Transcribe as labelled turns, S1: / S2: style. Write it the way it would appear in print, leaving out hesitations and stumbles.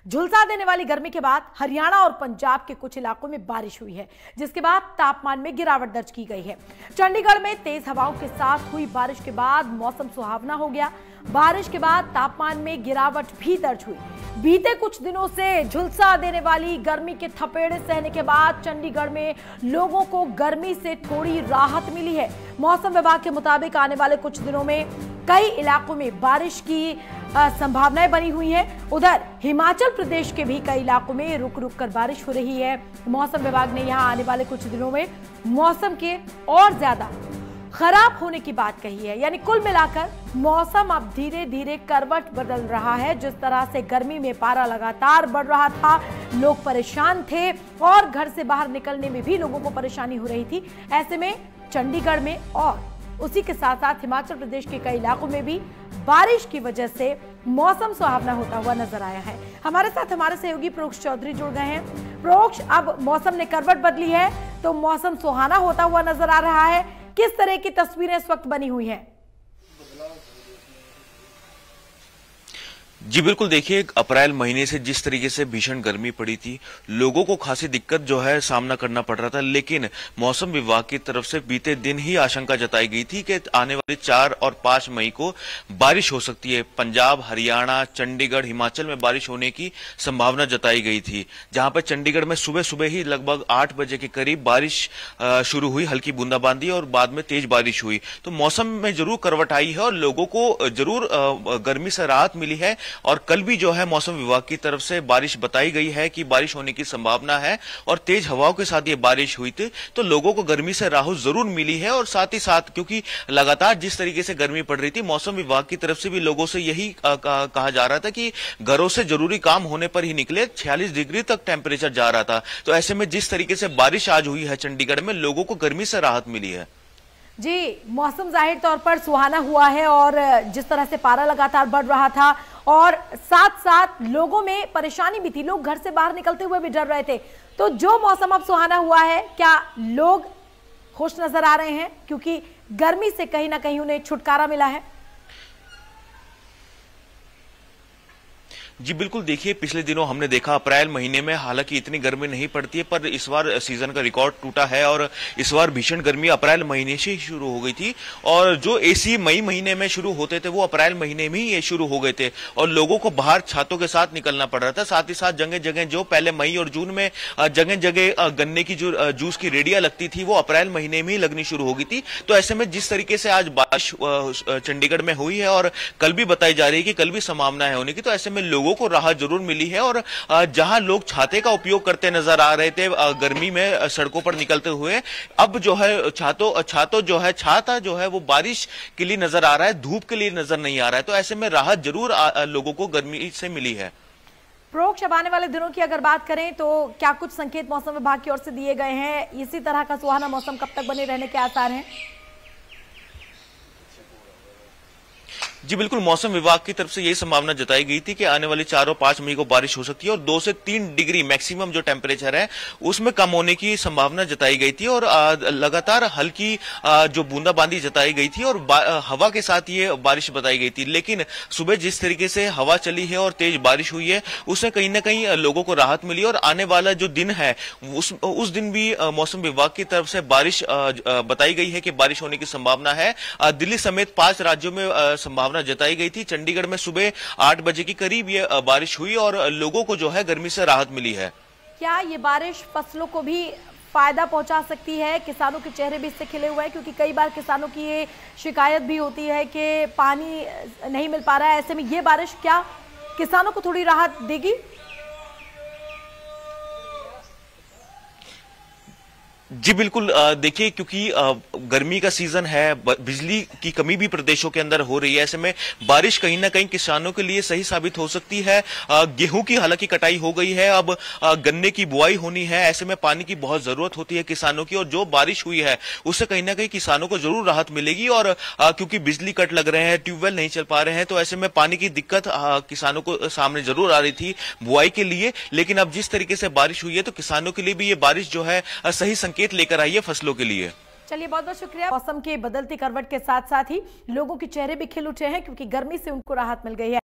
S1: झुलसा देने वाली गर्मी के बाद हरियाणा और पंजाब के कुछ इलाकों में बारिश हुई है, जिसके बाद तापमान में गिरावट दर्ज की गई है। चंडीगढ़ में तेज हवाओं के साथ हुई बारिश के बाद मौसम सुहावना हो गया। बारिश के बाद तापमान में गिरावट भी दर्ज हुई। बीते कुछ दिनों से झुलसा देने वाली गर्मी के थपेड़े सहने के बाद चंडीगढ़ में लोगों को गर्मी से थोड़ी राहत मिली है। मौसम विभाग के मुताबिक आने वाले कुछ दिनों में कई इलाकों में बारिश की संभावनाएं बनी हुई हैं। उधर हिमाचल प्रदेश के भी कई इलाकों में रुक रुक कर बारिश हो रही है। मौसम विभाग ने यहां आने वाले कुछ दिनों में मौसम के और ज्यादा खराब होने की बात कही है। यानी कुल मिलाकर मौसम अब धीरे धीरे करवट बदल रहा है। जिस तरह से गर्मी में पारा लगातार बढ़ रहा था, लोग परेशान थे और घर से बाहर निकलने में भी लोगों को परेशानी हो रही थी। ऐसे में चंडीगढ़ में और उसी के साथ साथ हिमाचल प्रदेश के कई इलाकों में भी बारिश की वजह से मौसम सुहावना होता हुआ नजर आया है। हमारे साथ हमारे सहयोगी प्रोक्ष चौधरी जुड़ गए हैं। प्रोक्ष, अब मौसम ने करवट बदली है तो मौसम सुहाना होता हुआ नजर आ रहा है। किस तरह की तस्वीरें इस वक्त बनी हुई हैं?
S2: जी बिल्कुल, देखिए अप्रैल महीने से जिस तरीके से भीषण गर्मी पड़ी थी, लोगों को खासी दिक्कत जो है सामना करना पड़ रहा था। लेकिन मौसम विभाग की तरफ से बीते दिन ही आशंका जताई गई थी कि आने वाले 4 और 5 मई को बारिश हो सकती है। पंजाब, हरियाणा, चंडीगढ़, हिमाचल में बारिश होने की संभावना जताई गई थी, जहां पर चंडीगढ़ में सुबह सुबह ही लगभग 8 बजे के करीब बारिश शुरू हुई, हल्की बूंदाबांदी और बाद में तेज बारिश हुई। तो मौसम में जरूर करवट आई है और लोगों को जरूर गर्मी से राहत मिली है। और कल भी जो है मौसम विभाग की तरफ से बारिश बताई गई है कि बारिश होने की संभावना है और तेज हवाओं के साथ ये बारिश हुई थी, तो लोगों को गर्मी से राहत जरूर मिली है। और साथ ही साथ क्योंकि लगातार जिस तरीके से गर्मी पड़ रही थी, मौसम विभाग की तरफ से भी लोगों से यही कहा जा रहा था कि घरों से जरूरी काम होने पर ही निकले। 46 डिग्री तक टेम्परेचर जा रहा था। तो ऐसे में जिस तरीके से बारिश आज हुई है चंडीगढ़ में, लोगों को गर्मी से राहत मिली है।
S1: जी, मौसम जाहिर तौर पर सुहाना हुआ है और जिस तरह से पारा लगातार बढ़ रहा था और साथ साथ लोगों में परेशानी भी थी, लोग घर से बाहर निकलते हुए भी डर रहे थे। तो जो मौसम अब सुहाना हुआ है, क्या लोग खुश नजर आ रहे हैं क्योंकि गर्मी से कहीं ना कहीं उन्हें छुटकारा मिला है?
S2: जी बिल्कुल, देखिए पिछले दिनों हमने देखा अप्रैल महीने में हालांकि इतनी गर्मी नहीं पड़ती है, पर इस बार सीजन का रिकॉर्ड टूटा है और इस बार भीषण गर्मी अप्रैल महीने से ही शुरू हो गई थी। और जो एसी मई महीने में शुरू होते थे वो अप्रैल महीने में ही ये शुरू हो गए थे और लोगों को बाहर छातों के साथ निकलना पड़ रहा था। साथ ही साथ जगह जगह जो पहले मई और जून में जगह जगह गन्ने की जो जूस की रेडियां लगती थी, वो अप्रैल महीने में ही लगनी शुरू हो गई थी। तो ऐसे में जिस तरीके से आज बारिश चंडीगढ़ में हुई है और कल भी बताई जा रही है कि कल भी संभावना है होने की, तो ऐसे में लोगों को राहत जरूर मिली है। और जहां लोग छाते का उपयोग करते नजर आ रहे थे गर्मी में सड़कों पर निकलते हुए, अब जो है छाता जो है वो बारिश के लिए नजर आ रहा है, धूप के लिए नजर नहीं आ रहा है। तो ऐसे में राहत जरूर लोगों को गर्मी से मिली है।
S1: प्रोक्ष, अब आने वाले दिनों की अगर बात करें तो क्या कुछ संकेत मौसम विभाग की ओर से दिए गए हैं? इसी तरह का सुहाना मौसम कब तक बने रहने के आसार हैं?
S2: जी बिल्कुल, मौसम विभाग की तरफ से यही संभावना जताई गई थी कि आने वाले 4 और 5 मई को बारिश हो सकती है और 2 से 3 डिग्री मैक्सिमम जो टेम्परेचर है उसमें कम होने की संभावना जताई गई थी। और लगातार हल्की जो बूंदाबांदी जताई गई थी और हवा के साथ ये बारिश बताई गई थी। लेकिन सुबह जिस तरीके से हवा चली है और तेज बारिश हुई है, उससे कहीं ना कहीं लोगों को राहत मिली। और आने वाला जो दिन है उस दिन भी मौसम विभाग की तरफ से बारिश बताई गई है कि बारिश होने की संभावना है। दिल्ली समेत 5 राज्यों में संभावना जताई गई थी। चंडीगढ़ में सुबह 8 बजे के करीब ये बारिश हुई और लोगों को जो है गर्मी से राहत मिली है। क्या
S1: ये बारिश फसलों को भी फायदा पहुंचा सकती है? किसानों के चेहरे भी इससे खिले हुए हैं क्योंकि कई बार किसानों की ये शिकायत भी होती है कि पानी नहीं मिल पा रहा है। ऐसे में ये बारिश क्या किसानों को थोड़ी राहत देगी?
S2: जी बिल्कुल, देखिए क्योंकि गर्मी का सीजन है, बिजली की कमी भी प्रदेशों के अंदर हो रही है। ऐसे में बारिश कहीं ना कहीं किसानों के लिए सही साबित हो सकती है। गेहूं की हालांकि कटाई हो गई है, अब गन्ने की बुआई होनी है। ऐसे में पानी की बहुत जरूरत होती है किसानों की और जो बारिश हुई है उससे कहीं ना कहीं किसानों को जरूर राहत मिलेगी। और क्योंकि बिजली कट लग रहे हैं, ट्यूबवेल नहीं चल पा रहे हैं, तो ऐसे में पानी की दिक्कत किसानों को सामने जरूर आ रही थी बुआई के लिए। लेकिन अब जिस तरीके से बारिश हुई है तो किसानों के लिए भी ये बारिश जो है सही संकेत लेकर आई है फसलों के लिए।
S1: चलिए, बहुत बहुत शुक्रिया। मौसम के बदलती करवट के साथ साथ ही लोगों के चेहरे भी खिल उठे हैं क्योंकि गर्मी से उनको राहत मिल गई है।